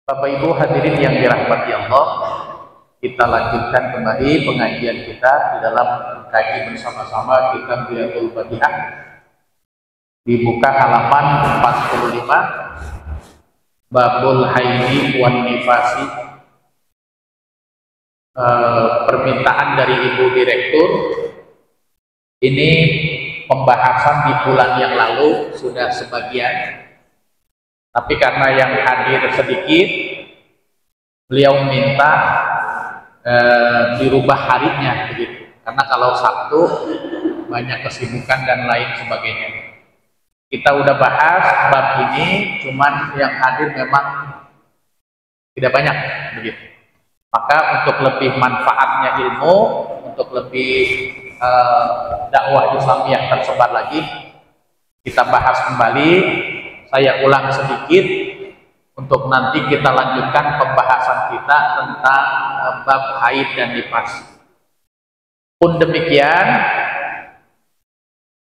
Bapak Ibu hadirin yang dirahmati Allah, kita lanjutkan kembali pengajian kita di dalam kaji bersama-sama kitab Riyadhul Fatihah. Dibuka halaman 45, Babul Haidi wan Nifasi. Permintaan dari Ibu Direktur, ini pembahasan di bulan yang lalu sudah sebagian, tapi karena yang hadir sedikit, beliau minta dirubah harinya begitu. Karena kalau Sabtu banyak kesibukan dan lain sebagainya. Kita udah bahas bab ini, cuman yang hadir memang tidak banyak begitu. Maka untuk lebih manfaatnya ilmu, untuk lebih dakwah Islam yang tersebar lagi, kita bahas kembali. Saya ulang sedikit untuk nanti kita lanjutkan pembahasan kita tentang bab haid dan nifas. Pun demikian,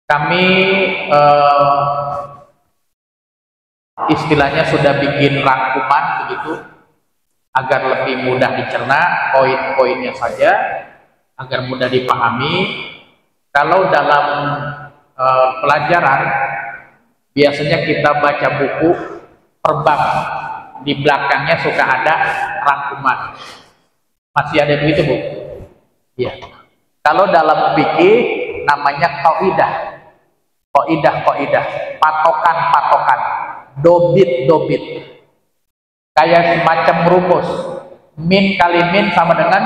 kami istilahnya sudah bikin rangkuman begitu agar lebih mudah dicerna, poin-poinnya saja agar mudah dipahami. Kalau dalam pelajaran biasanya kita baca buku per bab, di belakangnya suka ada rangkuman. Masih ada begitu, Bu? Iya. Kalau dalam fikih namanya qaidah. Qaidah, patokan, dobit. Kayak semacam rumus. Min kali min sama dengan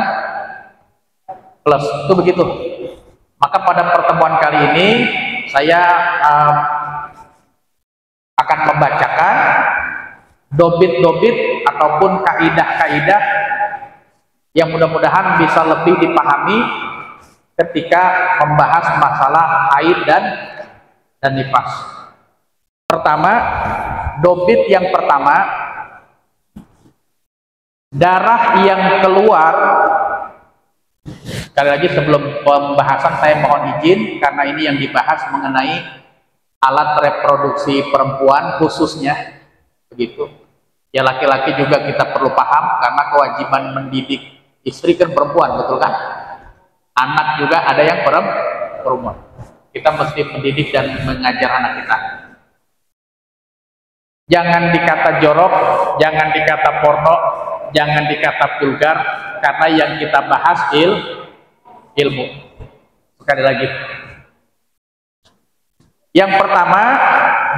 plus. Itu begitu. Maka pada pertemuan kali ini saya akan membacakan dobit-dobit ataupun kaidah-kaidah yang mudah-mudahan bisa lebih dipahami ketika membahas masalah haid dan nifas. Pertama, dobit yang pertama, darah yang keluar. Sekali lagi sebelum pembahasan saya mohon izin karena ini yang dibahas mengenai alat reproduksi perempuan khususnya begitu. Ya laki-laki juga kita perlu paham karena kewajiban mendidik istri kan perempuan, betul kan? Anak juga ada yang perempuan. Kita mesti mendidik dan mengajar anak kita. Jangan dikata jorok, jangan dikata porno, jangan dikata vulgar, karena yang kita bahas ilmu. Sekali lagi. Yang pertama,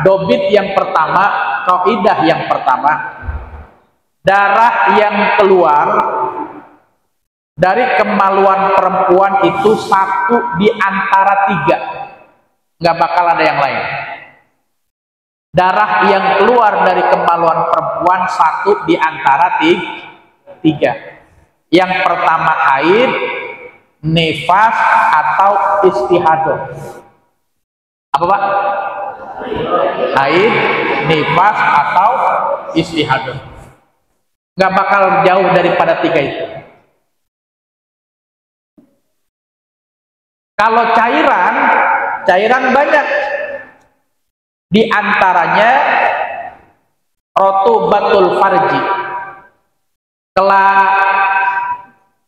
dobit yang pertama, kaidah yang pertama, darah yang keluar dari kemaluan perempuan itu satu di antara tiga, nggak bakal ada yang lain. Darah yang keluar dari kemaluan perempuan satu di antara tiga. Yang pertama haid, nifas atau istihadah. Apa Pak? Haid, nifas atau istihadah. Nggak bakal jauh daripada tiga itu. Kalau cairan banyak. Di antaranya rotubatul farji.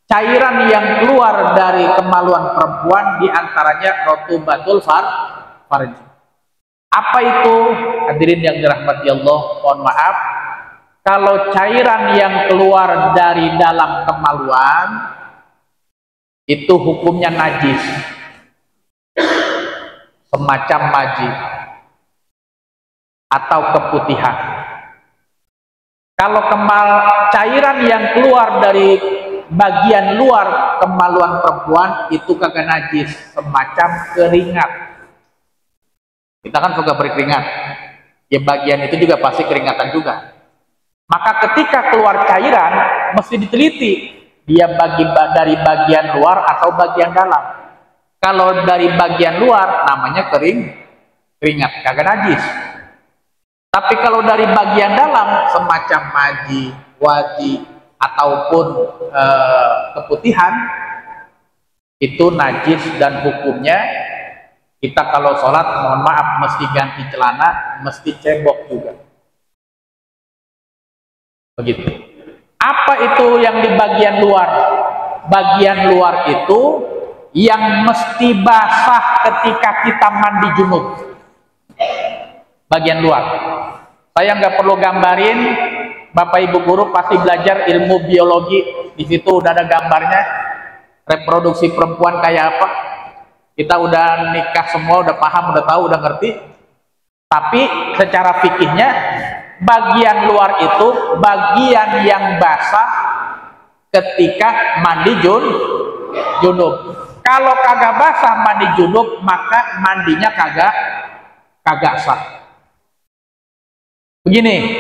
Cairan yang keluar dari kemaluan perempuan di antaranya rotubatul farji. Apa itu? Hadirin yang dirahmati Allah, mohon maaf. Kalau cairan yang keluar dari dalam kemaluan itu hukumnya najis. Semacam maji atau keputihan. Kalau cairan yang keluar dari bagian luar kemaluan perempuan itu kagak najis, semacam keringat. Kita kan suka berkeringat, ya bagian itu juga pasti keringatan juga. Maka ketika keluar cairan mesti diteliti dia dari bagian luar atau bagian dalam. Kalau dari bagian luar namanya keringat, kagak najis. Tapi kalau dari bagian dalam semacam maji, waji ataupun keputihan itu najis dan hukumnya kita kalau sholat mohon maaf mesti ganti celana, mesti cebok juga. Begitu. Apa itu yang di bagian luar? Bagian luar itu yang mesti basah ketika kita mandi junub. Bagian luar. Saya nggak perlu gambarin, Bapak Ibu guru pasti belajar ilmu biologi. Di situ udah ada gambarnya, reproduksi perempuan kayak apa. Kita udah nikah semua, udah paham, udah tahu, udah ngerti. Tapi secara fikihnya, bagian luar itu bagian yang basah ketika mandi junub. Kalau kagak basah mandi junub, maka mandinya kagak sah. Begini,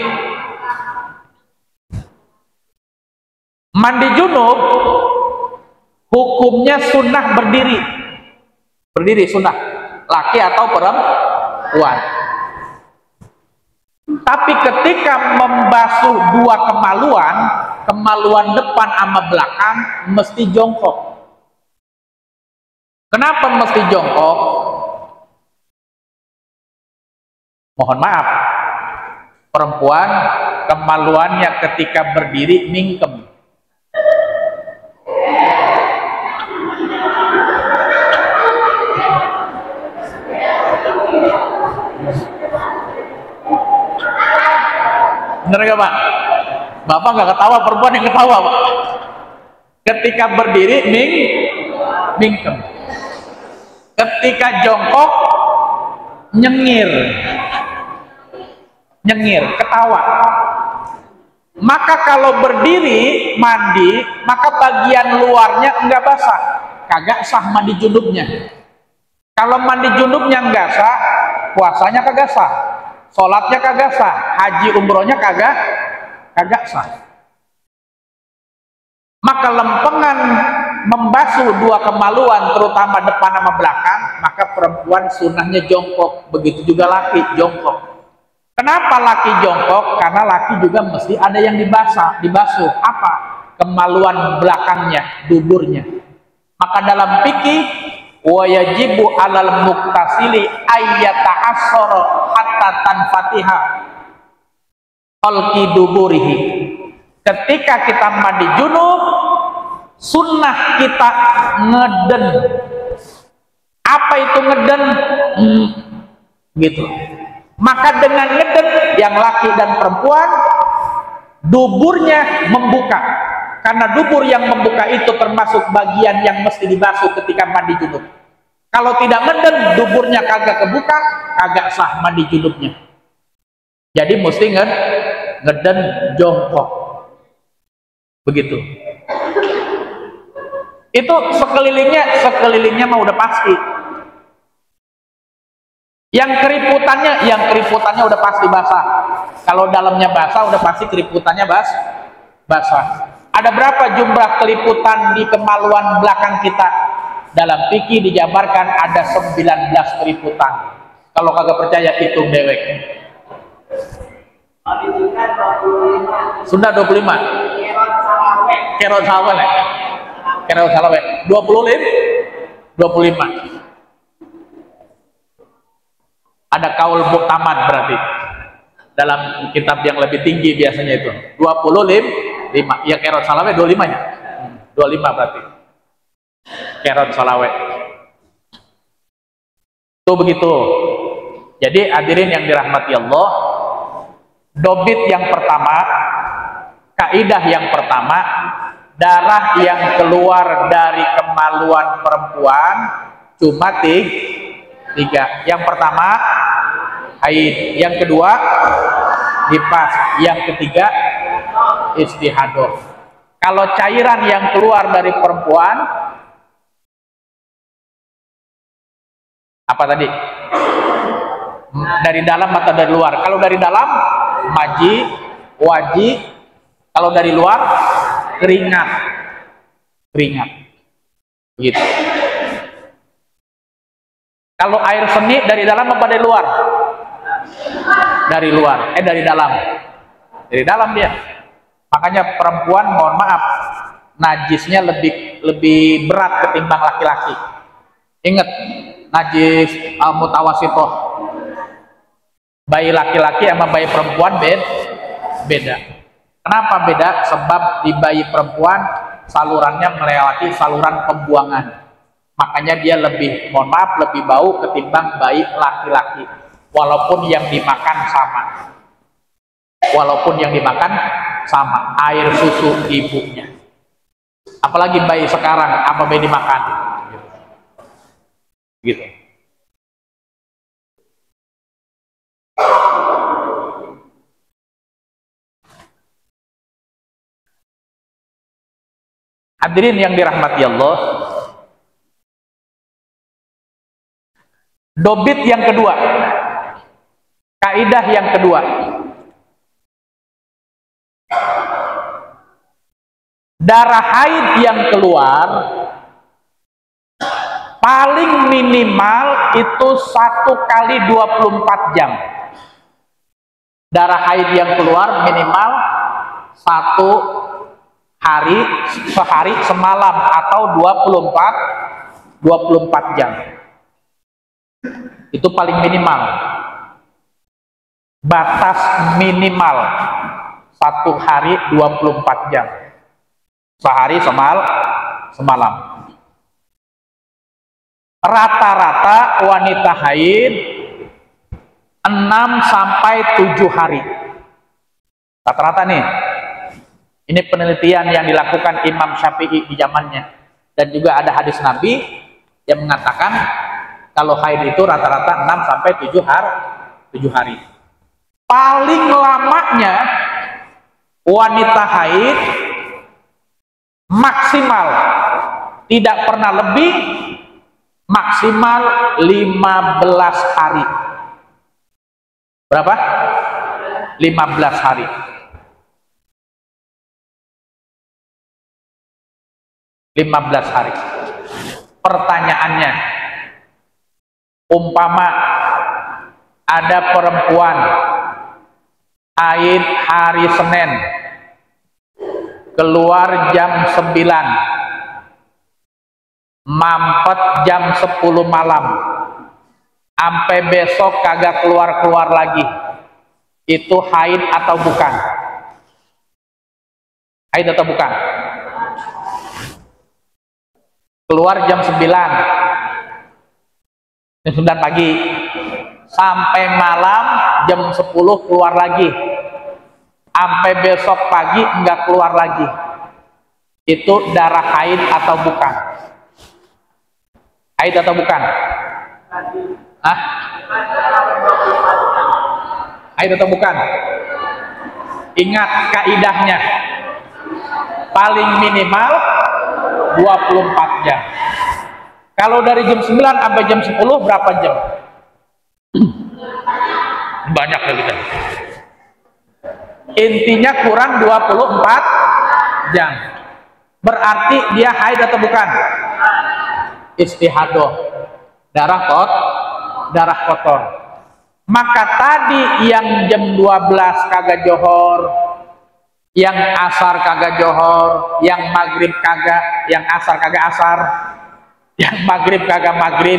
mandi junub hukumnya sunnah berdiri sunnah, laki atau perempuan. Tapi ketika membasuh dua kemaluan depan sama belakang, mesti jongkok. Kenapa mesti jongkok? Mohon maaf, perempuan kemaluannya ketika berdiri mingkem. Bener gak Pak? Bapak nggak ketawa, perempuan yang ketawa Pak. Ketika berdiri mingkem. Ketika jongkok nyengir, ketawa. Maka kalau berdiri mandi, maka bagian luarnya enggak basah, kagak sah mandi junubnya. Kalau mandi junubnya enggak sah, puasanya kagak sah, sholatnya kagak sah, haji umrohnya kagak sah. Maka lempengan membasuh dua kemaluan, terutama depan sama belakang, maka perempuan sunnahnya jongkok. Begitu juga laki jongkok. Kenapa laki jongkok? Karena laki juga mesti ada yang dibasuh. Apa? Kemaluan belakangnya, duburnya. Maka dalam fikih, wa yajibu 'alal muktasili ayyata'assara hatta tanfatiha qalqi duburihi. Ketika kita mandi junub, sunnah kita ngeden. Apa itu ngeden? Gitu. Maka dengan ngeden, yang laki dan perempuan, duburnya membuka. Karena dubur yang membuka itu termasuk bagian yang mesti dibasuh ketika mandi junub. Kalau tidak ngeden, duburnya kagak kebuka, kagak sah mandi junubnya. Jadi mesti ngeden jongkok. Begitu. Itu sekelilingnya mah udah pasti. Yang keriputannya udah pasti basah. Kalau dalamnya basah, udah pasti keriputannya basah. Ada berapa jumlah keriputan di kemaluan belakang kita? Dalam fikih dijabarkan ada 19 keriputan. Kalau kagak percaya, hitung dewek. Sudah 25. Kerot salawe. 25. Ada kaul muktamad berarti. Dalam kitab yang lebih tinggi biasanya itu 25. Ya kerot salawe 25-nya. 25 berarti. Kerot salawe. Itu begitu. Jadi hadirin yang dirahmati Allah, dobit yang pertama, kaidah yang pertama, darah yang keluar dari kemaluan perempuan cuma 3. Yang pertama haid, yang kedua nifas, yang ketiga istihadah. Kalau cairan yang keluar dari perempuan apa tadi? Dari dalam atau dari luar? Kalau dari dalam maji, wajib. Kalau dari luar keringat. Gitu. Kalau air seni dari dalam apa dari luar? Dari luar. Dari dalam. Dari dalam dia. Makanya perempuan, mohon maaf, najisnya lebih berat ketimbang laki-laki. Ingat, najis mutawasitoh. Bayi laki-laki sama bayi perempuan beda. Kenapa beda? Sebab di bayi perempuan salurannya melewati saluran pembuangan, makanya dia lebih, mohon maaf, lebih bau ketimbang bayi laki-laki, walaupun yang dimakan sama air susu ibunya. Apalagi bayi sekarang, apa bayi dimakan gitu. Hadirin yang dirahmati Allah, dobit yang kedua, kaidah yang kedua, darah haid yang keluar paling minimal itu 1 kali 24 jam. Darah haid yang keluar minimal 1 hari, sehari semalam, atau 24 jam. Itu paling minimal. Batas minimal 1 hari 24 jam. Sehari semalam. Rata-rata wanita haid 6 sampai 7 hari. Rata-rata nih. Ini penelitian yang dilakukan Imam Syafi'i di zamannya. Dan juga ada hadis Nabi yang mengatakan kalau haid itu rata-rata 6 sampai 7 hari. Paling lamanya wanita haid maksimal, tidak pernah lebih, maksimal 15 hari. Berapa? 15 hari. Pertanyaannya, umpama ada perempuan haid hari Senin, keluar jam 9, mampet jam 10 malam, sampai besok kagak keluar-keluar lagi, itu haid atau bukan? Haid atau bukan? Keluar jam 9 pagi sampai malam jam 10 keluar lagi, sampai besok pagi enggak keluar lagi, itu darah haid atau bukan? Haid atau bukan? Hah? Haid atau bukan? Ingat kaidahnya, paling minimal 24 jam. Kalau dari jam 9 sampai jam 10 berapa jam? Banyak lah kita. Intinya kurang 24 jam. Berarti dia haid atau bukan? Istihadoh, darah kotor. Maka tadi yang jam 12 kagak johor, yang asar kagak johor, yang maghrib kagak, yang asar kagak asar, yang maghrib kagak maghrib,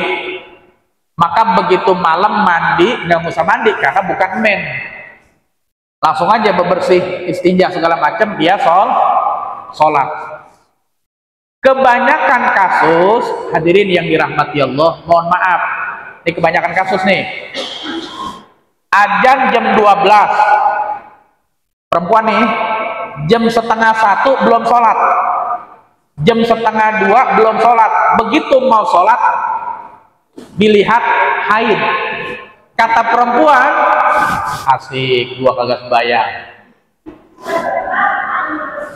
maka begitu malam mandi, nggak usah mandi karena bukan men, langsung aja bebersih, istinja segala macam, dia sholat. Kebanyakan kasus, hadirin yang dirahmati Allah, mohon maaf, ini kebanyakan kasus nih, adzan jam 12, perempuan nih jam 12:30 belum sholat, jam 1:30 belum sholat, begitu mau sholat dilihat haid, kata perempuan, asik gua kagak sembahyang,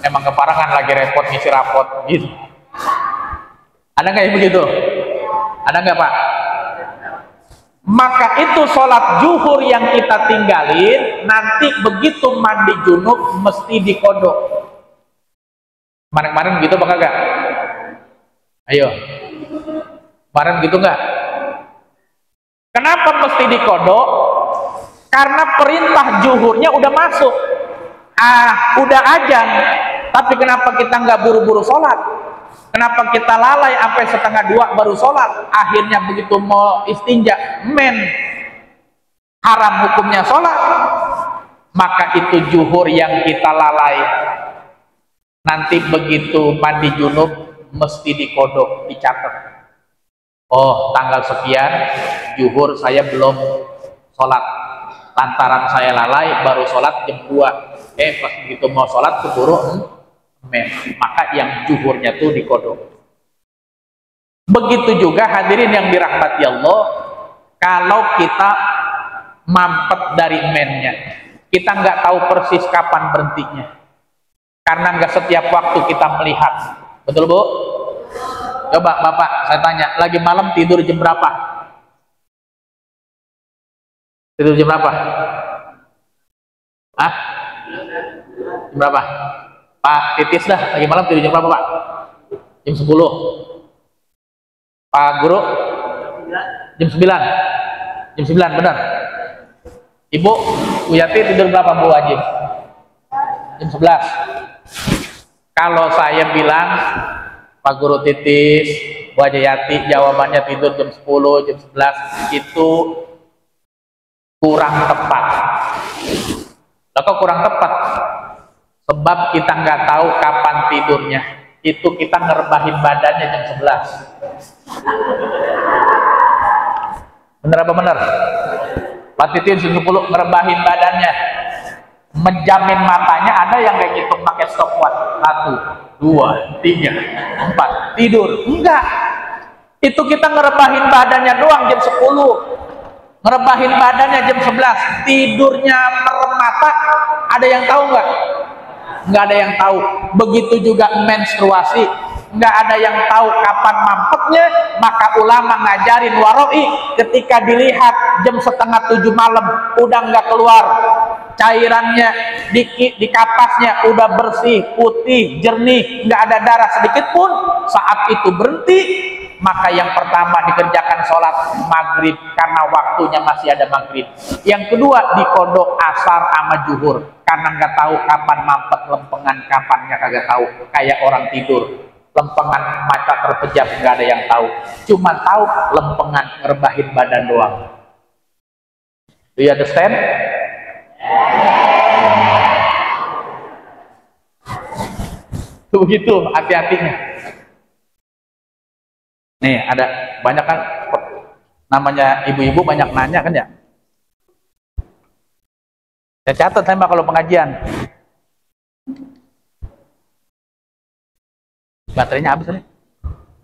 emang keparangan lagi repot ngisi rapot gitu. Ada nggak yang begitu? Ada nggak Pak? Maka itu sholat zuhur yang kita tinggalin, nanti begitu mandi junub mesti dikodok. Kemarin-kemarin gitu apa kagak? Ayo, kemarin gitu nggak? Kenapa mesti dikodok? Karena perintah zuhurnya udah masuk, udah azan, tapi kenapa kita nggak buru-buru sholat? Kenapa kita lalai sampai 1:30 baru sholat? Akhirnya begitu mau istinja, men, haram hukumnya sholat. maka itu zuhur yang kita lalai. Nanti begitu mandi junub mesti dikodok, dicatat. Oh, tanggal sekian zuhur saya belum sholat, lantaran saya lalai baru sholat jam 2. Pas begitu mau sholat keburu maka yang zuhurnya tuh dikodok. Begitu juga hadirin yang dirahmati Allah, kalau kita mampet dari mennya, kita nggak tahu persis kapan berhentinya, karena nggak setiap waktu kita melihat. Betul Bu? Coba Bapak saya tanya, lagi malam tidur jam berapa? Tidur jam berapa? Jam berapa? Pak Titis dah, lagi malam tidur jam berapa Pak? Jam 10. Pak Guru? Jam 9. Jam 9 benar. Ibu Uyati tidur berapa Bu Haji? Jam 11. Kalau saya bilang Pak Guru Titis, Bu Hajayati jawabannya tidur jam 10, jam 11, itu kurang tepat. Loh, kok kurang tepat? Sebab kita nggak tahu kapan tidurnya. Itu kita ngerebahin badannya jam 11. Bener apa bener? Pak Titin 10 ngerebahin badannya, menjamin matanya. Ada yang kayak gitu pakai stopwatch, 1, 2, 3, 4 tidur. Enggak, itu kita ngerebahin badannya doang jam 10, ngerebahin badannya jam 11. Tidurnya merem mata, ada yang tahu nggak? Nggak ada yang tahu. Begitu juga menstruasi, nggak ada yang tahu kapan mampetnya. Maka ulama ngajarin waroi, ketika dilihat jam 6:30 malam udah nggak keluar cairannya, di kapasnya udah bersih, putih, jernih, nggak ada darah sedikit pun, saat itu berhenti. Maka yang pertama dikerjakan sholat maghrib, karena waktunya masih ada maghrib. Yang kedua dikodok asar sama zuhur, karena nggak tahu kapan mampet, lempengan kapannya kagak tahu. Kayak orang tidur, lempengan mata terpejam nggak ada yang tahu, cuma tahu lempengan ngerebahin badan doang. Do you understand? Tuh begitu, hati-hatinya. Nih ada banyak kan, namanya ibu-ibu banyak nanya kan ya. Saya catat saya kalau pengajian. Baterainya habis nih.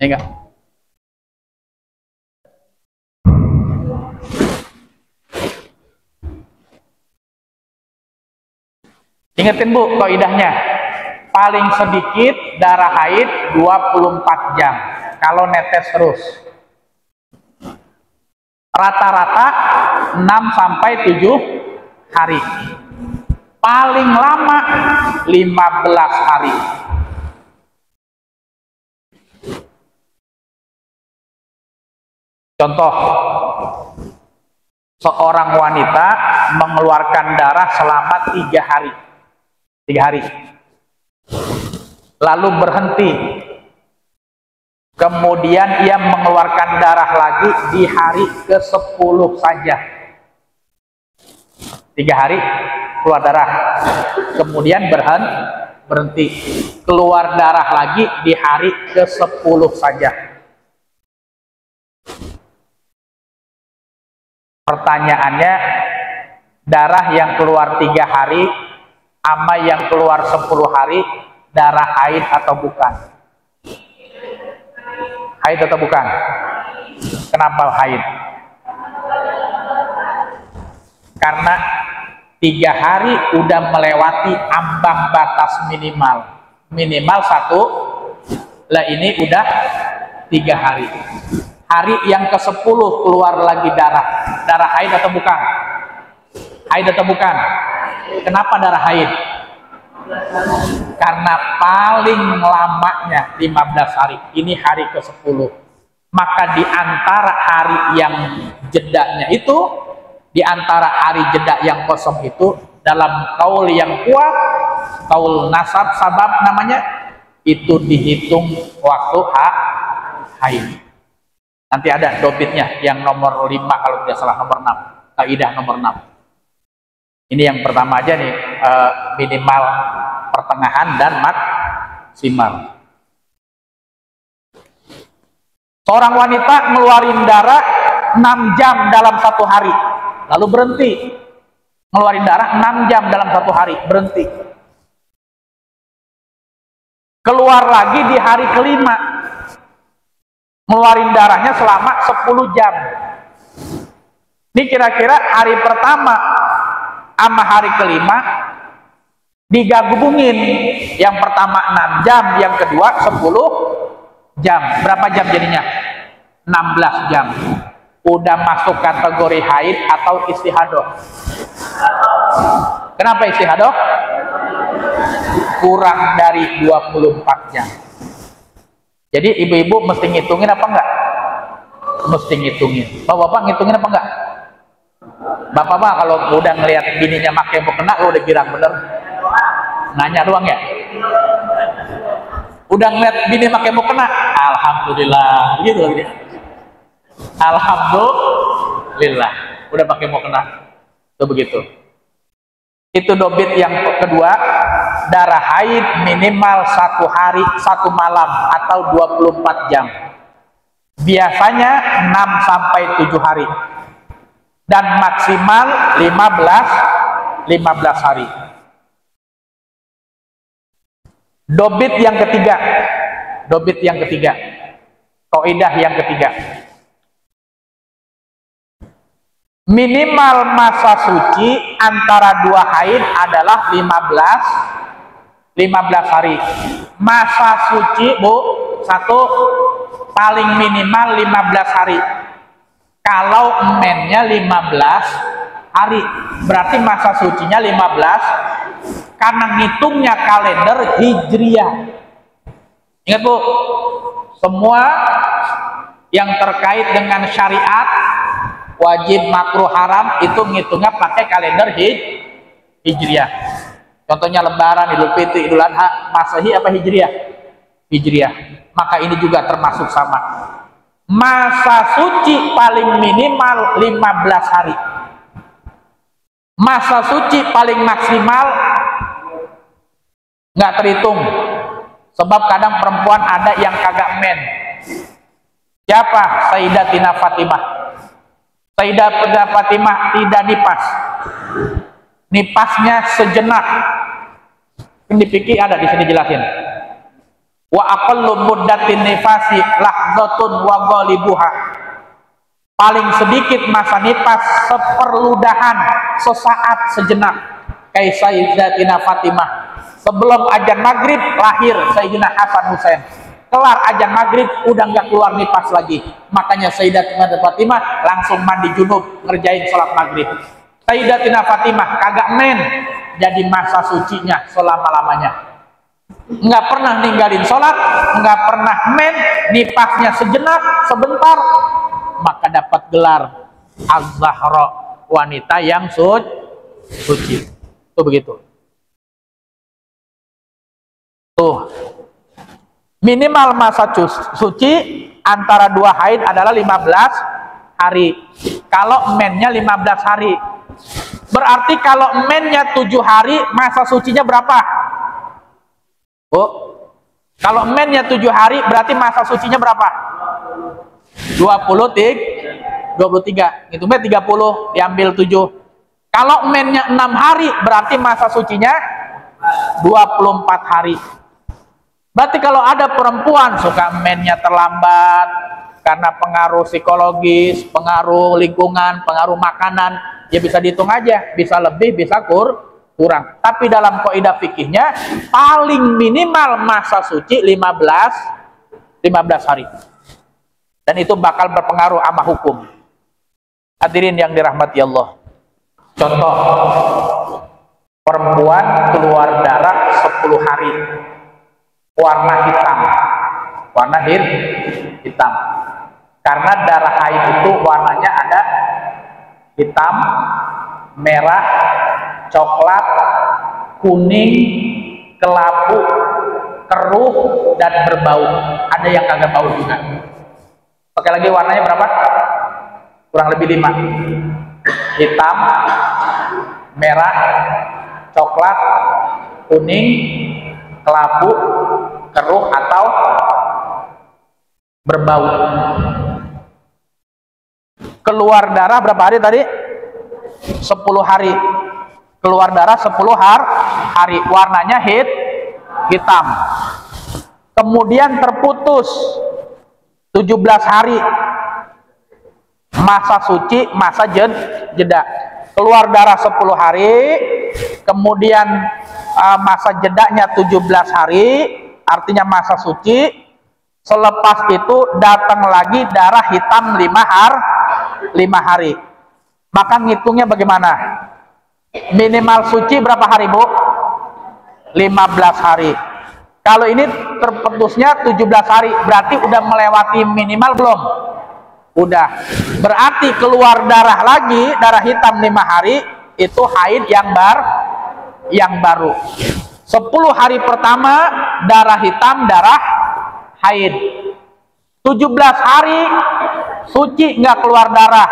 Enggak. Ingetin Bu kaidahnya. Paling sedikit darah haid 24 jam. Kalau netes terus. Rata-rata 6 sampai 7 hari. Paling lama 15 hari. Contoh, seorang wanita mengeluarkan darah selama 3 hari. 3 hari. Lalu berhenti. Kemudian ia mengeluarkan darah lagi di hari ke-10 saja. 3 hari keluar darah. Kemudian berhenti. Keluar darah lagi di hari ke-10 saja. Pertanyaannya, darah yang keluar 3 hari sama yang keluar 10 hari, darah haid atau bukan? Haid atau bukan? Kenapa haid? Karena 3 hari udah melewati ambang batas minimal. Minimal 1, lah ini udah 3 hari. Hari yang ke-10 keluar lagi darah. Darah haid atau bukan? Haid atau bukan? Kenapa darah haid? Karena paling lamanya 15 hari. Ini hari ke-10. Maka di antara hari yang jedanya itu, di antara hari jeda yang kosong itu, dalam kaul yang kuat, kaul nasab sabab namanya, itu dihitung waktu haid. Nanti ada dobitnya yang nomor 5 kalau tidak salah, nomor 6. Kaidah nomor 6. Ini yang pertama aja nih, minimal, pertengahan, dan maksimal. Seorang wanita ngeluarin darah 6 jam dalam satu hari, lalu berhenti. Ngeluarin darah 6 jam dalam satu hari, berhenti. Keluar lagi di hari kelima, ngeluarin darahnya selama 10 jam. Ini kira-kira hari pertama sama hari kelima digabungin. Yang pertama 6 jam, yang kedua 10 jam. Berapa jam jadinya? 16 jam. Udah masuk kategori haid atau istihadah. Kenapa istihadah? Kurang dari 24 jam. Jadi ibu-ibu mesti ngitungin apa enggak? Mesti ngitungin. Bapak-bapak ngitungin apa enggak? Bapak-bapak kalau udah ngelihat bininya pakai mukena, lo udah girang bener. Nanya doang ya? Udah ngeliat bini pakai mukena, alhamdulillah, gitu dia. Alhamdulillah, udah pakai mukena. Itu begitu. Itu dobit yang kedua, darah haid minimal 1 hari 1 malam atau 24 jam. Biasanya 6 sampai 7 hari. Dan maksimal 15 hari. Dobit yang ketiga, kaidah yang ketiga, minimal masa suci antara 2 haid adalah 15 hari. Masa suci, Bu, satu, paling minimal 15 hari. Kalau mennya 15 hari, berarti masa sucinya 15, karena ngitungnya kalender Hijriah. Ingat, Bu, semua yang terkait dengan syariat, wajib, makruh, haram, itu ngitungnya pakai kalender Hijriah. Contohnya Lebaran, Idul Fitri, Idul Adha, Masehi apa Hijriah? Hijriah. Maka ini juga termasuk sama. Masa suci paling minimal 15 hari. Masa suci paling maksimal nggak terhitung. Sebab kadang perempuan ada yang kagak men. Siapa? Sayyidatina Fatimah. Sayyidatina Fatimah tidak nipas. Nipasnya sejenak. Ini fikih ada di sini jelasin. Wa aqallu muddatin nifasi lahdzatun wa ghalibuha. Paling sedikit masa nipas seperludahan, sesaat, sejenak. Kayak Sayyidatina Fatimah. Sebelum azan maghrib lahir Sayyidina Hasan Husain. Kelar azan maghrib udah nggak keluar nipas lagi. Makanya Sayyidatina Fatimah langsung mandi junub ngerjain sholat maghrib. Sayyidatina Fatimah kagak men, jadi masa sucinya selama-lamanya. Nggak pernah ninggalin sholat, nggak pernah men, nipasnya sejenak, sebentar, maka dapat gelar Az-Zahra, wanita yang suci. Itu begitu. Tuh, minimal masa suci antara 2 haid adalah 15 hari. Kalau mennya 15 hari, berarti kalau mennya 7 hari, masa sucinya berapa? Oh, kalau mennya 7 hari, berarti masa sucinya berapa? 23. Hitungnya 30, diambil 7. Kalau mennya 6 hari, berarti masa sucinya 24 hari. Berarti kalau ada perempuan suka mennya terlambat karena pengaruh psikologis, pengaruh lingkungan, pengaruh makanan, ya bisa dihitung aja, bisa lebih, bisa kurang. Tapi dalam kaidah fikihnya paling minimal masa suci 15 hari. Dan itu bakal berpengaruh sama hukum. Hadirin yang dirahmati Allah. Contoh, perempuan keluar darah 10 hari. Warna hitam. Warna hitam. Karena darah haid itu warnanya ada hitam, merah, coklat, kuning, kelabu, keruh, dan berbau. Ada yang kagak bau juga. Oke, lagi warnanya berapa? Kurang lebih 5. Hitam, merah, coklat, kuning, kelabu, keruh, atau berbau. Keluar darah berapa hari tadi? 10 hari. Keluar darah 10 hari. Warnanya hitam. Kemudian terputus 17 hari. Masa suci, masa jeda. Keluar darah 10 hari, kemudian masa jedanya 17 hari, artinya masa suci. Selepas itu datang lagi darah hitam 5 hari. Maka ngitungnya bagaimana? Minimal suci berapa hari, Bu? 15 hari. Kalau ini terputusnya 17 hari, berarti udah melewati minimal belum? Udah. Berarti keluar darah lagi, darah hitam 5 hari, itu haid yang baru. 10 hari pertama darah hitam, darah haid. 17 hari suci, nggak keluar darah.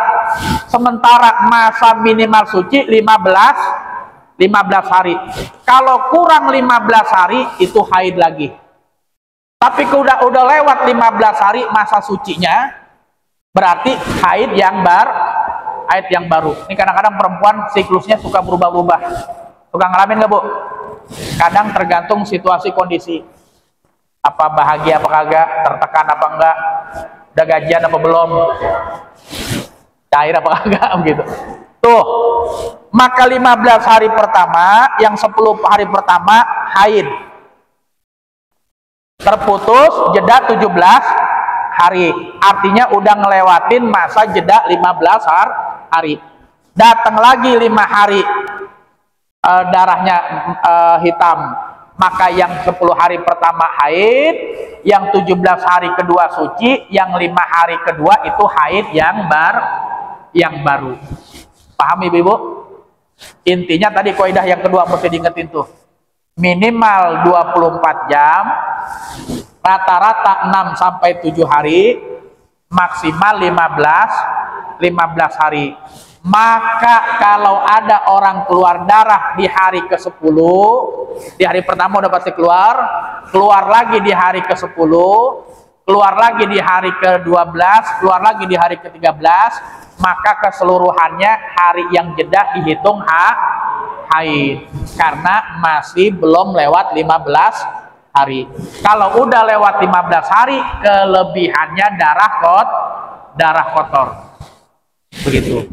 Sementara masa minimal suci 15 hari. Kalau kurang 15 hari itu haid lagi. Tapi udah lewat 15 hari masa sucinya, berarti haid yang baru. Ini kadang-kadang perempuan siklusnya suka berubah-ubah. Suka ngalamin nggak, Bu? Kadang tergantung situasi kondisi. Apa bahagia apa kagak, tertekan apa enggak, udah gajian apa belum, cair apa kagak, begitu. Tuh, maka 15 hari pertama, yang 10 hari pertama haid. Terputus jeda 17 hari. Artinya udah ngelewatin masa jeda 15 hari. Datang lagi 5 hari darahnya hitam. Maka yang 10 hari pertama haid, yang 17 hari kedua suci, yang 5 hari kedua itu haid yang baru. Paham Ibu? Intinya tadi kaidah yang kedua mesti diingetin tuh. Minimal 24 jam, rata-rata 6 sampai 7 hari, maksimal 15 hari. Maka kalau ada orang keluar darah di hari ke-10, di hari pertama udah pasti keluar lagi di hari ke-10, keluar lagi di hari ke-12, keluar lagi di hari ke-13, maka keseluruhannya hari yang jeda dihitung haid, karena masih belum lewat 15 hari. Kalau udah lewat 15 hari, kelebihannya darah kotor. Begitu.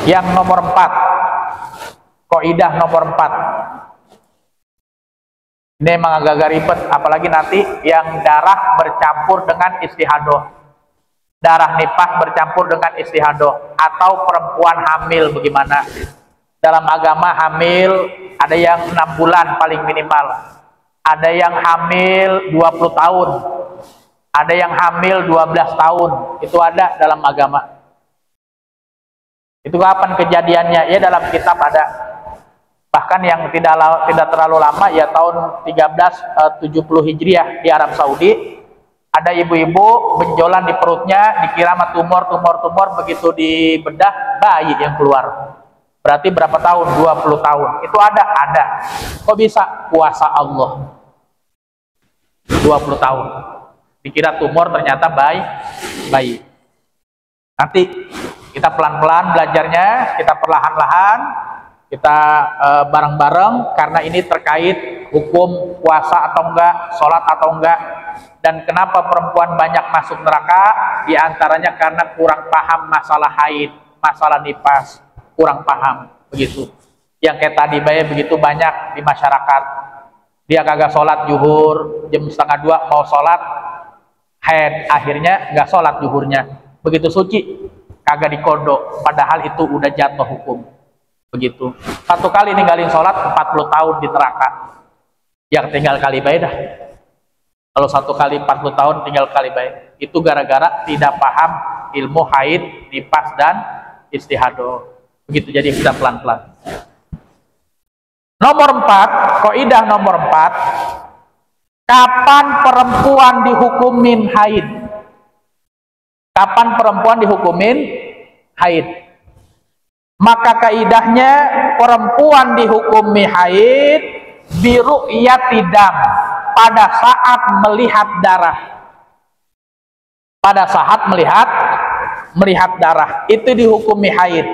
Yang nomor 4, kaidah nomor 4. Ini emang agak ribet, apalagi nanti yang darah bercampur dengan istihadoh. Darah nifas bercampur dengan istihadoh, atau perempuan hamil bagaimana? Dalam agama hamil ada yang 6 bulan paling minimal, ada yang hamil 20 tahun, ada yang hamil 12 tahun, itu ada dalam agama. Itu kapan kejadiannya? Ya dalam kitab ada. Bahkan yang tidak terlalu lama, ya tahun 1370 Hijriah di Arab Saudi, ada ibu-ibu benjolan di perutnya, dikira sama tumor, begitu dibedah bayi yang keluar. Berarti berapa tahun? 20 tahun. Itu ada. Kok bisa? Kuasa Allah. 20 tahun. Dikira tumor, ternyata bayi. Nanti kita pelan-pelan belajarnya, kita perlahan-lahan, kita bareng-bareng, karena ini terkait hukum puasa atau enggak, sholat atau enggak, dan kenapa perempuan banyak masuk neraka, diantaranya karena kurang paham masalah haid, masalah nifas, kurang paham, begitu. Yang kayak tadi begitu banyak di masyarakat, dia kagak sholat zuhur, jam 1:30 mau sholat, haid, akhirnya nggak sholat zuhurnya, begitu suci kagak dikodok, padahal itu udah jatuh hukum. Begitu. Satu kali ninggalin sholat 40 tahun di neraka. Yang tinggal kali baik dah. Kalau satu kali 40 tahun tinggal kali baik. Itu gara-gara tidak paham ilmu haid, nifas, dan istihadoh. Begitu, jadi kita pelan-pelan. Nomor 4, kaidah nomor 4. Kapan perempuan dihukumin haid? Kapan perempuan dihukumin haid? Maka kaidahnya perempuan dihukumi haid biru'yati dam, pada saat melihat darah. Pada saat melihat darah itu dihukumi haid.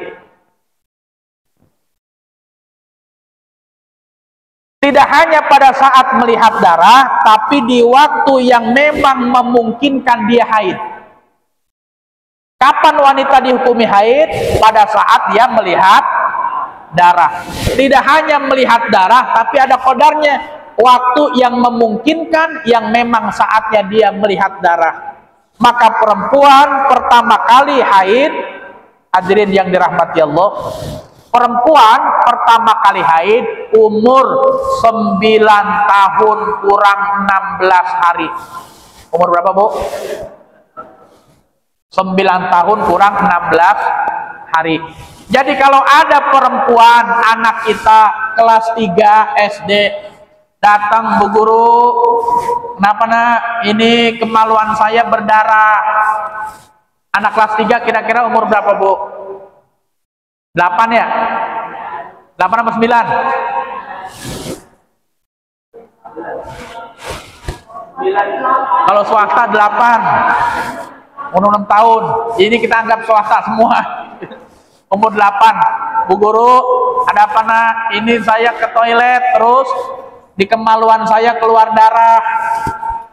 Tidak hanya pada saat melihat darah, tapi di waktu yang memang memungkinkan dia haid. Kapan wanita dihukumi haid? Pada saat dia melihat darah. Tidak hanya melihat darah, tapi ada qadarnya, waktu yang memungkinkan, yang memang saatnya dia melihat darah. Maka perempuan pertama kali haid, hadirin yang dirahmati Allah, perempuan pertama kali haid umur 9 tahun kurang 16 hari. Umur berapa, Bu? 9 tahun kurang 16 hari. Jadi kalau ada perempuan, anak kita kelas 3 SD datang, Bu Guru, kenapa nak? Ini kemaluan saya berdarah. Anak kelas 3 kira-kira umur berapa, Bu? 8 ya? 8 apa 9? Kalau swasta 8, umur 6 tahun. Ini kita anggap swasta semua. Umur 8. Bu Guru, ada apa nak? Ini saya ke toilet, terus di kemaluan saya keluar darah.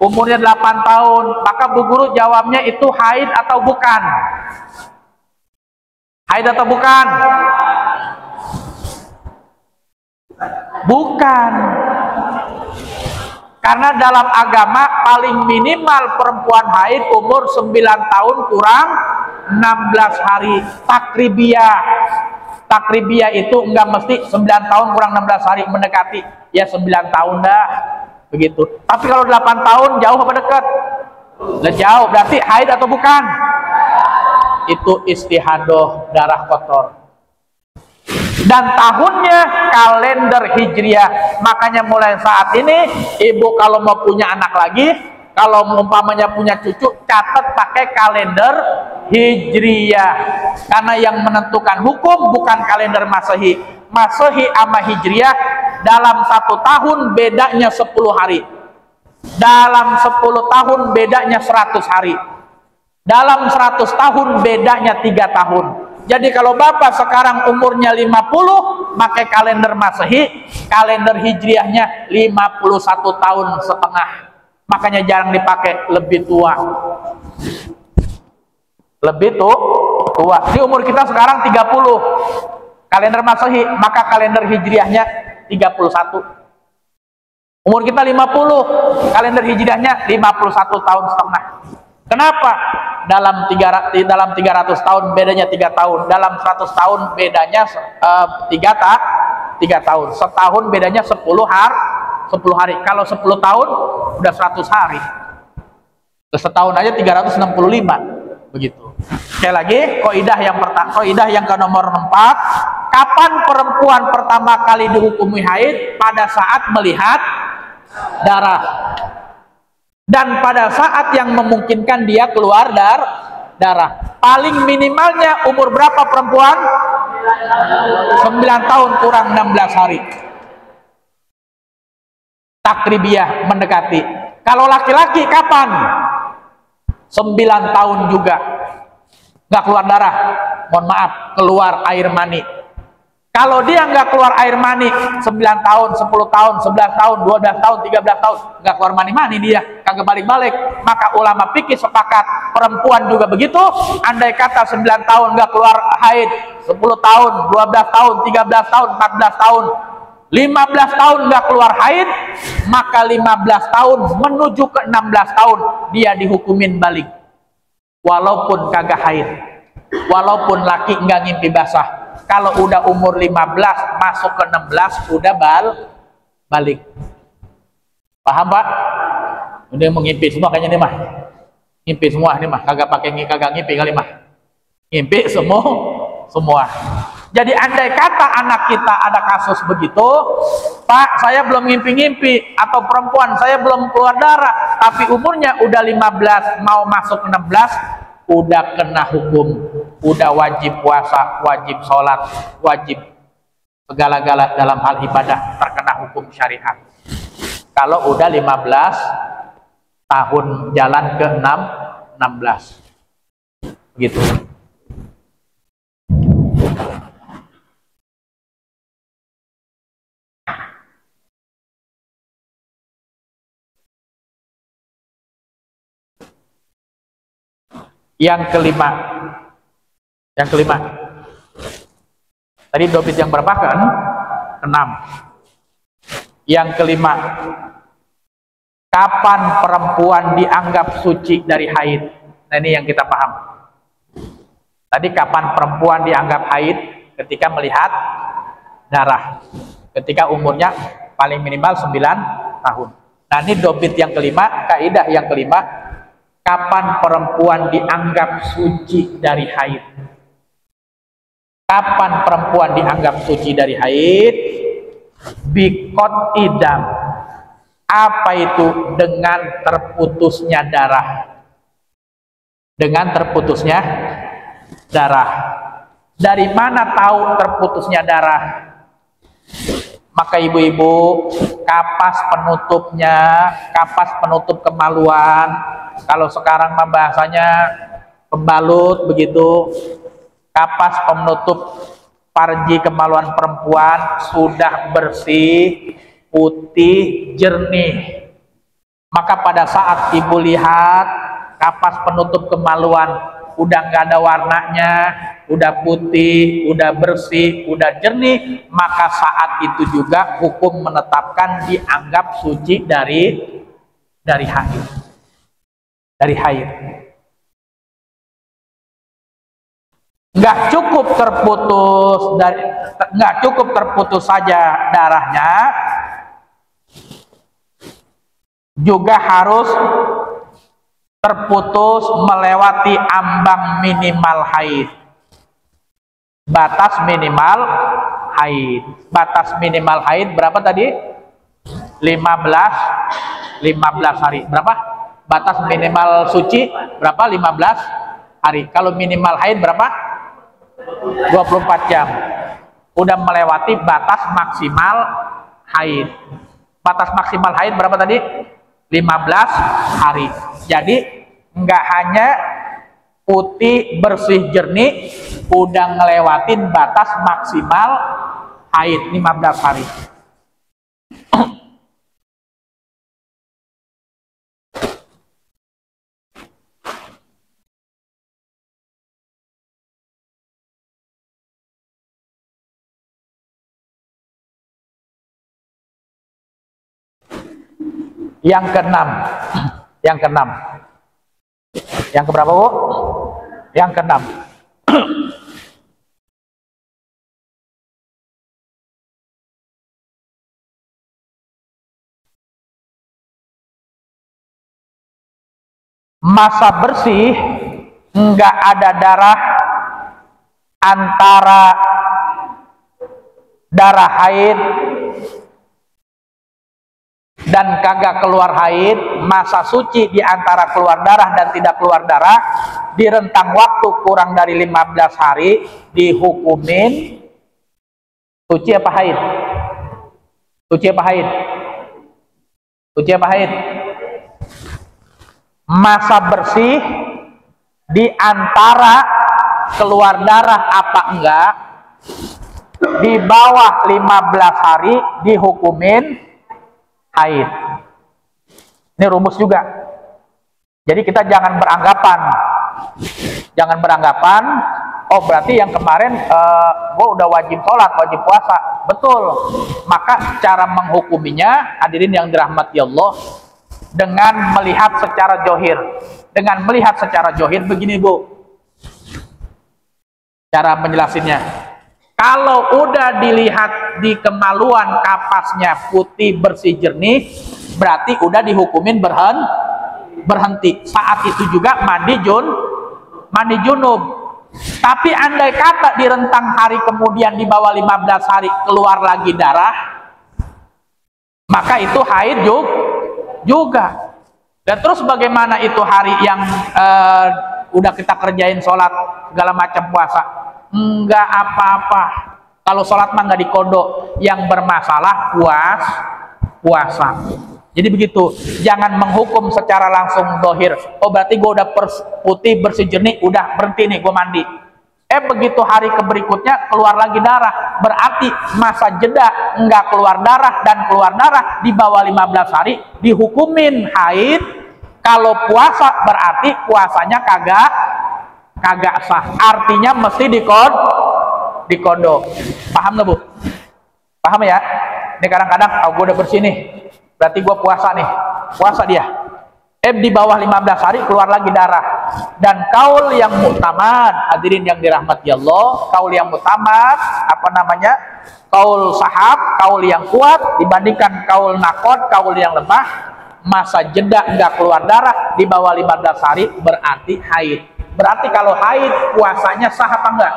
Umurnya 8 tahun. Maka Bu Guru jawabnya itu haid atau bukan? Haid atau bukan? Bukan. Karena dalam agama paling minimal perempuan haid umur 9 tahun kurang 16 hari. Takribiyah. Takribiyah itu enggak mesti 9 tahun kurang 16 hari, mendekati. Ya 9 tahun dah. Begitu. Tapi kalau 8 tahun jauh apa dekat? Jauh. Berarti haid atau bukan? Itu istihadoh, darah kotor. Dan tahunnya kalender hijriah. Makanya mulai saat ini ibu kalau mau punya anak lagi, kalau umpamanya punya cucu, catat pakai kalender hijriah. Karena yang menentukan hukum bukan kalender Masehi. Masehi sama hijriah dalam 1 tahun bedanya 10 hari. Dalam 10 tahun bedanya 100 hari. Dalam 100 tahun bedanya 3 tahun. Jadi kalau bapak sekarang umurnya 50, pakai kalender Masehi, kalender hijriahnya 51 tahun setengah. Makanya jarang dipakai, lebih tua. Lebih tua. Di umur kita sekarang 30. Kalender Masehi, maka kalender hijriahnya 31. Umur kita 50, kalender hijriahnya 51 tahun setengah. Kenapa? Dalam 300 tahun bedanya 3 tahun, dalam 100 tahun bedanya 3 tahun, setahun bedanya 10 hari. Kalau 10 tahun udah 100 hari. Setahun aja 365. Begitu. Sekali lagi, kaidah yang ke nomor 4, kapan perempuan pertama kali dihukumi haid? Pada saat melihat darah. Dan pada saat yang memungkinkan dia keluar darah. Paling minimalnya umur berapa perempuan? 9 tahun kurang 16 hari. Takribiyah, mendekati. Kalau laki-laki kapan? 9 tahun juga. Nggak keluar darah. Mohon maaf, keluar air mani. Kalau dia nggak keluar air mani 9 tahun, 10 tahun, 11 tahun, 12 tahun, 13 tahun, nggak keluar mani-mani dia, kagak balik-balik, maka ulama fikih sepakat perempuan juga begitu. Andai kata 9 tahun nggak keluar haid, 10 tahun, 12 tahun, 13 tahun, 14 tahun, 15 tahun nggak keluar haid, maka 15 tahun menuju ke 16 tahun dia dihukumin balik. Walaupun kagak haid, walaupun laki nggak ngimpi basah. Kalau udah umur 15 masuk ke 16 udah balik. Paham Pak? Udah mau ngimpi semua kayaknya nih mah. Ngimpi semua nih mah, kagak ngimpi kali mah. Ngimpi semua. Jadi andai kata anak kita ada kasus begitu, Pak, saya belum ngimpi-ngimpi, atau perempuan saya belum keluar darah, tapi umurnya udah 15 mau masuk 16, udah kena hukum, udah wajib puasa, wajib sholat, wajib segala-gala dalam hal ibadah, terkena hukum syariat. Kalau udah 15 tahun jalan ke 16 gitu. Yang kelima, tadi dobit yang berapa kan? 6. Yang kelima, kapan perempuan dianggap suci dari haid? Nah, ini yang kita paham. Tadi kapan perempuan dianggap haid? Ketika melihat darah, ketika umurnya paling minimal 9 tahun. Nah, ini dobit yang kelima, kaidah yang kelima, kapan perempuan dianggap suci dari haid? Kapan perempuan dianggap suci dari haid? Bikot idam. Apa itu? Dengan terputusnya darah. Dengan terputusnya darah. Dari mana tahu terputusnya darah? Maka ibu-ibu, kapas penutupnya, kapas penutup kemaluan, kalau sekarang mah bahasanya pembalut begitu, kapas penutup farji kemaluan perempuan sudah bersih, putih, jernih. Maka pada saat ibu lihat kapas penutup kemaluan udah nggak ada warnanya, udah putih, udah bersih, udah jernih, maka saat itu juga hukum menetapkan dianggap suci dari haid. Dari haid. Nggak cukup terputus saja darahnya, juga harus terputus melewati ambang minimal haid. Batas minimal haid. Batas minimal haid berapa tadi? 15 hari. Berapa? Batas minimal suci berapa? 15 hari. Kalau minimal haid berapa? 24 jam. Udah melewati batas maksimal haid. Batas maksimal haid berapa tadi? 15 hari. Jadi nggak hanya putih, bersih, jernih, udah ngelewatin batas maksimal haid 15 hari. Yang keenam, yang keberapa Bu? Yang keenam. Masa bersih, nggak ada darah antara darah haid dan kagak keluar haid. Masa suci di antara keluar darah dan tidak keluar darah di rentang waktu kurang dari 15 hari dihukumin suci apa haid? Suci apa haid? Suci apa haid? Masa bersih di antara keluar darah apa enggak di bawah 15 hari dihukumin haid. Ini rumus juga. Jadi kita jangan beranggapan, oh berarti yang kemarin gua udah wajib sholat, wajib puasa. Betul. Maka cara menghukuminya, hadirin yang dirahmati Allah, dengan melihat secara johir. Dengan melihat secara johir begini Bu, cara menjelasinnya. Kalau udah dilihat di kemaluan kapasnya putih, bersih, jernih, berarti udah dihukumin berhenti. Saat itu juga mandi junub. Tapi andai kata di rentang hari kemudian di bawah 15 hari keluar lagi darah, maka itu haid juga. Dan terus bagaimana itu hari yang udah kita kerjain sholat segala macam puasa, enggak apa-apa. Kalau sholat mah nggak dikodok, yang bermasalah puasa. Jadi begitu, jangan menghukum secara langsung dohir. Oh berarti gue udah putih bersih jernih, udah berhenti nih gue mandi. Begitu hari berikutnya keluar lagi darah, berarti masa jeda nggak keluar darah dan keluar darah di bawah 15 hari dihukumin haid. Kalau puasa berarti puasanya kagak sah. Artinya mesti dikodok. Paham nggak Bu? Paham ya? Ini kadang-kadang gue udah bersih nih, berarti gue puasa nih, puasa dia. Di bawah 15 hari keluar lagi darah. Dan kaul yang mu'tamad, hadirin yang dirahmati Allah, kaul yang mu'tamad, kaul sahab, kaul yang kuat dibandingkan kaul nakod, kaul yang lemah, masa jeda enggak keluar darah di bawah 15 hari berarti haid. Berarti kalau haid puasanya sah apa enggak?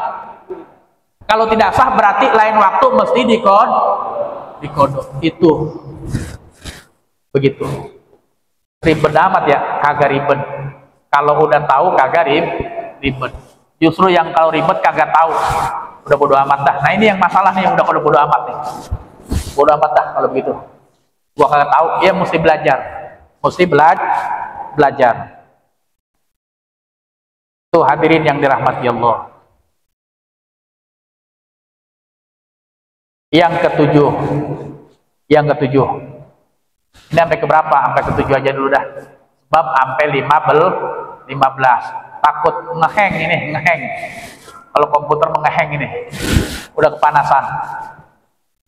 Kalau tidak sah berarti lain waktu mesti dikodok. Itu begitu. Ribet amat ya, kagak ribet. Kalau udah tahu kagak ribet. Justru yang kalau ribet kagak tahu, udah bodo amat dah. Nah ini yang masalah nih, udah bodo amat nih. Bodo amat dah kalau begitu. Gua kagak tahu, ya mesti belajar. Belajar. Tuh hadirin yang dirahmati Allah. Yang ketujuh. Ini sampai ke berapa? Sampai ke 7 aja dulu dah. Sebab sampai 15. Takut ngeheng. Kalau komputer mengeheng ini. Udah kepanasan.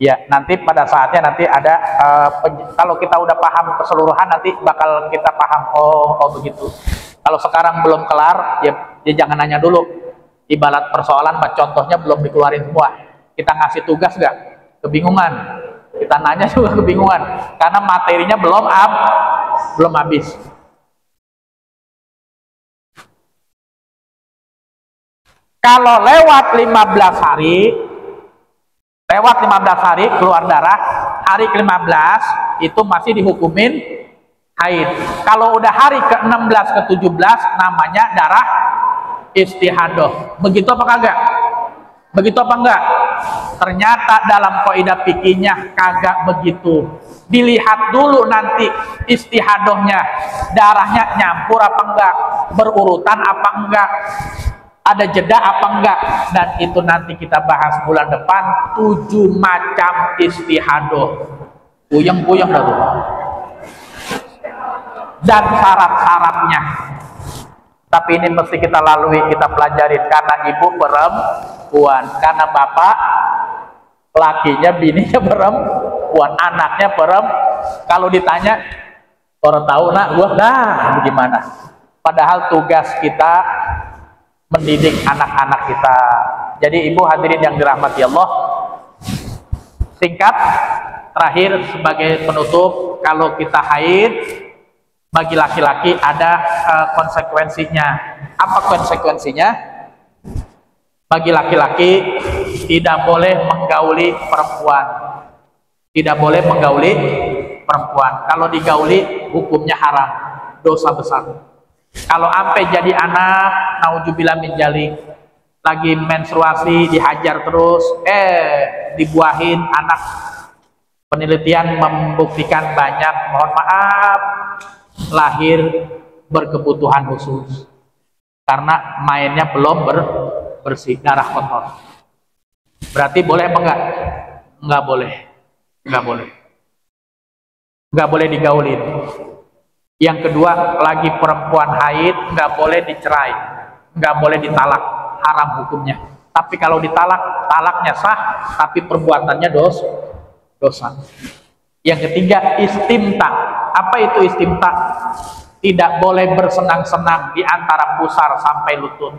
Ya, nanti pada saatnya nanti ada kalau kita udah paham keseluruhan nanti bakal kita paham oh begitu. Kalau sekarang belum kelar, ya jangan nanya dulu. Ibarat persoalan, contohnya belum dikeluarin semua. Kita ngasih tugas nggak? Kebingungan. Kita nanya juga kebingungan karena materinya belum habis. Kalau lewat 15 hari keluar darah, hari ke-15 itu masih dihukumin haid. Kalau udah hari ke-16 ke-17 namanya darah istihadah. Begitu apa kagak? Ternyata dalam kaidah fikihnya kagak begitu. Dilihat dulu nanti istihadahnya, darahnya nyampur apa enggak, berurutan apa enggak, ada jeda apa enggak, dan itu nanti kita bahas bulan depan 7 macam istihadah. Puyeng-puyeng dah tuh. Dan syarat-syaratnya. Tapi ini mesti kita lalui, kita pelajari karena ibu perempuan, karena bapak lakinya, bininya perempuan, anaknya kalau ditanya orang tahu nak gua bagaimana. Padahal tugas kita mendidik anak-anak kita. Jadi ibu hadirin yang dirahmati Allah, singkat terakhir sebagai penutup, kalau kita haid bagi laki-laki ada konsekuensinya. Apa konsekuensinya? Bagi laki-laki tidak boleh menggauli perempuan. Kalau digauli hukumnya haram, dosa besar. Kalau sampai jadi anak, nauzubillah min dzalik, lagi menstruasi dihajar terus, dibuahin anak. Penelitian membuktikan banyak, mohon maaf, lahir berkebutuhan khusus karena mainnya belum bersih, darah kotor. Berarti boleh apa enggak? Enggak boleh digaulin. Yang kedua, lagi perempuan haid enggak boleh dicerai, enggak boleh ditalak, haram hukumnya. Tapi kalau ditalak, talaknya sah, tapi perbuatannya dosa. Yang ketiga, istimta. Apa itu istimta? Tidak boleh bersenang-senang di antara pusar sampai lutut,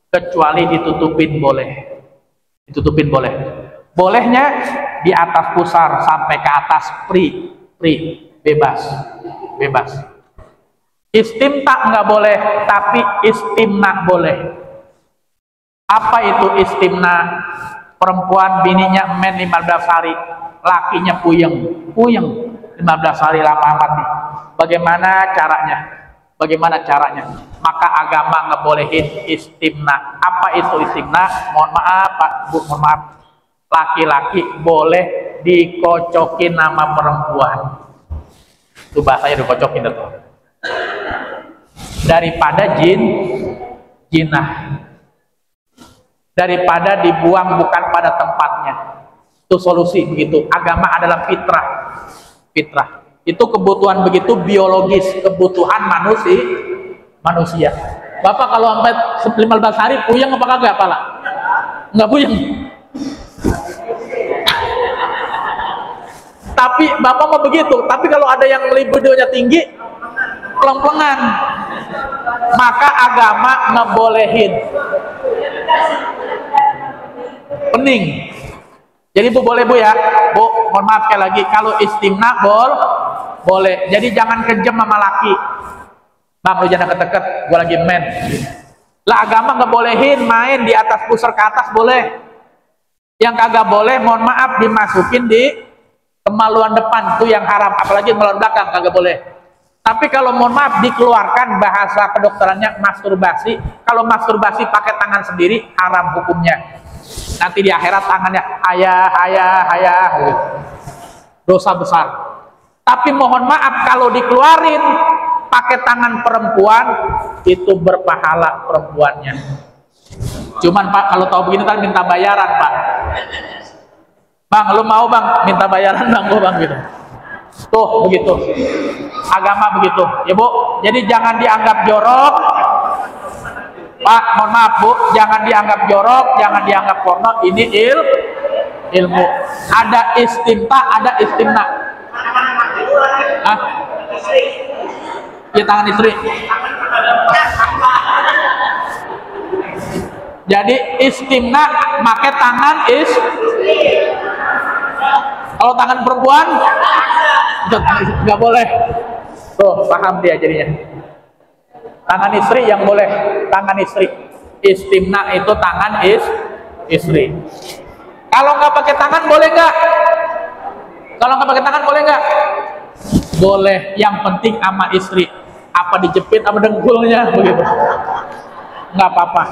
kecuali ditutupin boleh. Bolehnya di atas pusar sampai ke atas free, bebas. Istimta nggak boleh, tapi istimna boleh. Apa itu istimna? Perempuan bininya 15 hari, lakinya puyeng 15 hari lama amat nih. Bagaimana caranya? Bagaimana caranya? Maka agama ngebolehin istimna. Apa itu istimna? Mohon maaf Pak, Bu, mohon maaf. Laki-laki boleh dikocokin nama perempuan. Itu bahasanya dikocokin itu. Daripada jinah. Daripada dibuang bukan pada tempatnya. Itu solusi begitu. Agama adalah fitrah. Fitrah. Itu kebutuhan begitu biologis, kebutuhan manusia. Bapak kalau sampai 15 hari puyeng apa kagak pala? Enggak puyeng. Tapi Bapak mau begitu, tapi kalau ada yang libidonya tinggi, peleng-pelengan. Maka agama ngebolehin. Pening. Jadi Bu boleh Bu ya, Bu mohon maaf sekali lagi, kalau istimna boleh. Jadi jangan kejam sama laki. Bang lu jangan deket-deket, gue lagi main. Lah agama ngebolehin main di atas pusar ke atas boleh. Yang kagak boleh mohon maaf dimasukin di kemaluan depan, tuh yang haram. Apalagi kemaluan belakang kagak boleh. Tapi kalau mohon maaf dikeluarkan bahasa kedokterannya masturbasi. Kalau masturbasi pakai tangan sendiri haram hukumnya. Nanti di akhirat tangannya ayah dosa besar. Tapi mohon maaf kalau dikeluarin pakai tangan perempuan itu berpahala perempuannya. Cuman Pak kalau tahu begini kan minta bayaran Pak. Bang lu mau Bang minta bayaran Bang gua Bang gitu. Tuh begitu. Agama begitu. Ya Bu, jadi jangan dianggap jorok. Pak, mohon maaf Bu, jangan dianggap jorok, jangan dianggap porno. Ini ilmu. Ada istimta, ada istimna. Ah? Ya tangan istri. Jadi istimna make tangan kalau tangan perempuan nggak boleh. Tuh paham dia jadinya. Tangan istri yang boleh, tangan istri. Istimna itu tangan istri. Kalau nggak pakai tangan boleh nggak? Kalau nggak pakai tangan boleh nggak? Boleh. Yang penting sama istri. Apa dijepit sama dengkulnya begitu? Nggak apa-apa.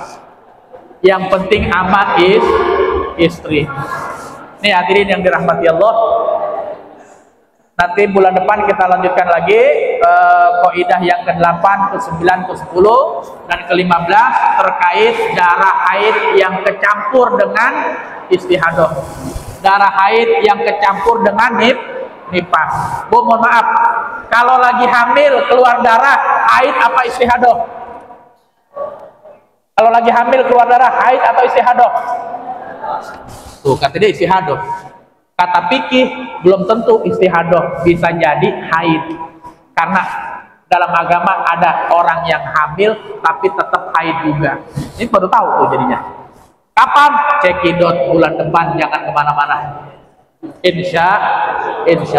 Yang penting sama istri. Nih hadirin yang dirahmati Allah. Nanti bulan depan kita lanjutkan lagi kaidah yang ke-8, ke-9, ke-10 dan ke-15 terkait darah haid yang kecampur dengan istihadah. Darah haid yang kecampur dengan nifas. Bu mohon maaf, kalau lagi hamil keluar darah haid apa istihadah? Kalau lagi hamil keluar darah haid atau istihadah? Tuh kata dia istihadah. Kata fikih belum tentu istihadah, bisa jadi haid. Karena dalam agama ada orang yang hamil tapi tetap haid juga. Ini baru tahu tuh jadinya. Kapan? Cekidot bulan depan, jangan kemana-mana. Insya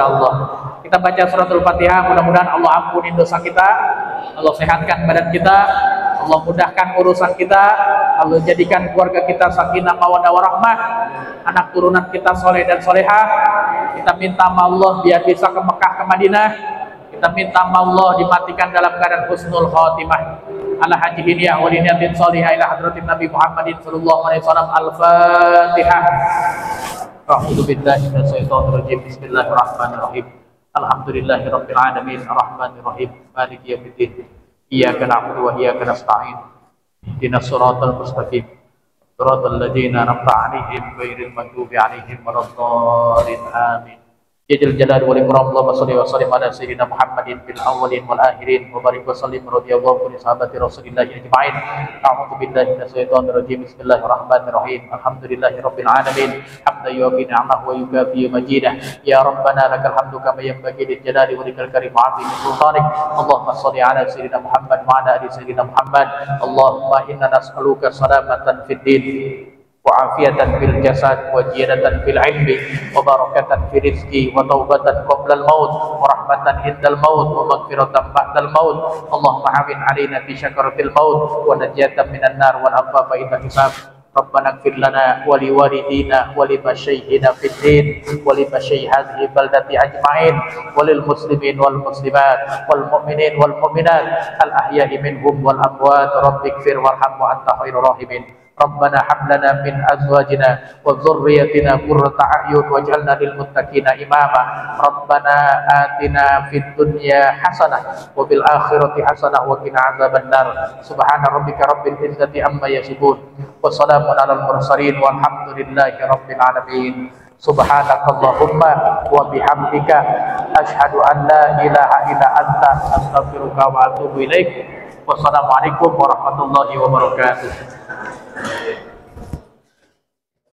Allah. Kita baca suratul Fatihah, mudah-mudahan Allah ampunin dosa kita, Allah sehatkan badan kita, Allah mudahkan urusan kita, Allah jadikan keluarga kita sakinah mawaddah warahmah, anak turunan kita soleh dan solehah. Kita minta sama Allah biar bisa ke Mekah ke Madinah. Kita minta sama Allah dimatikan dalam keadaan husnul khatimah. Ala haji hiniyah waliniyatin salihah ila hadratin Nabi Muhammadin sallallahu alaihi wasallam. Al-Fatihah. A'udzu billahi minasyaitonir rajim. Bismillahirrahmanirrahim. Alhamdulillahirabbil alamin arrahmanir rahim maliki yaumiddin. Iyyaka na'budu wa iyyaka nasta'in. Ihdinas siratal mustaqim. Siratal ladzina an'amta 'alaihim ghairil maghdubi 'alaihim waladdallin. Amin. Ya Jal Jalal wal Ikram, Allahumma shalli wa sallim ala sayyidina Muhammadin fil awwalin wal akhirin wa barik wa sallim radhiyallahu anhu sahabati Rasulillah ajma'in. A'udzu billahi minasyaitonir rajim. Bismillahirrahmanirrahim. Alhamdulillahirabbil alamin. Hamdan yuwafi ni'amahu wa yukafi majidah. Ya Rabbana lakal hamdu kama yanbaghi lil jalali wa likal karim 'azimi sultanik. Allahumma shalli ala sayyidina Muhammad wa ala ali sayyidina Muhammad. Allahumma inna nas'aluka salamatan fid din وعافية في الجسد وزيادة في العلم وبركة في الرزق وتوبة قبل الموت ورحمة عند الموت ومغفرة بعد الموت. اللهم عون علينا في شكرة الموت ونجاة من النار والعفاف عند الحساب. Rabbana ighfir lana wa liwalidina wa limasyayikhina fid din wa limasyayikh hadhihi baldati ajma'in wa lil muslimin wal muslimat wal mu'minin wal mu'minat al ahya'i minhum wal amwat. Rabbighfir warham wa anta khairur rahimin. Rabbana hab lana min azwajina wa dhurriyyatina qurrata a'yun waj'alna lil muttaqina imama. Rabbana atina fid dunya hasanah wa fil akhirati hasanah wa qina adzabannar. Subhana rabbika rabbil izzati amma yasifun wa salamun alal mursalin walhamdulillahi rabbil alamin. Subhanakallahumma wa bihamdika asyhadu an la ilaha illa anta astaghfiruka wa atubu ilaik. Wassalamualaikum warahmatullahi wabarakatuh.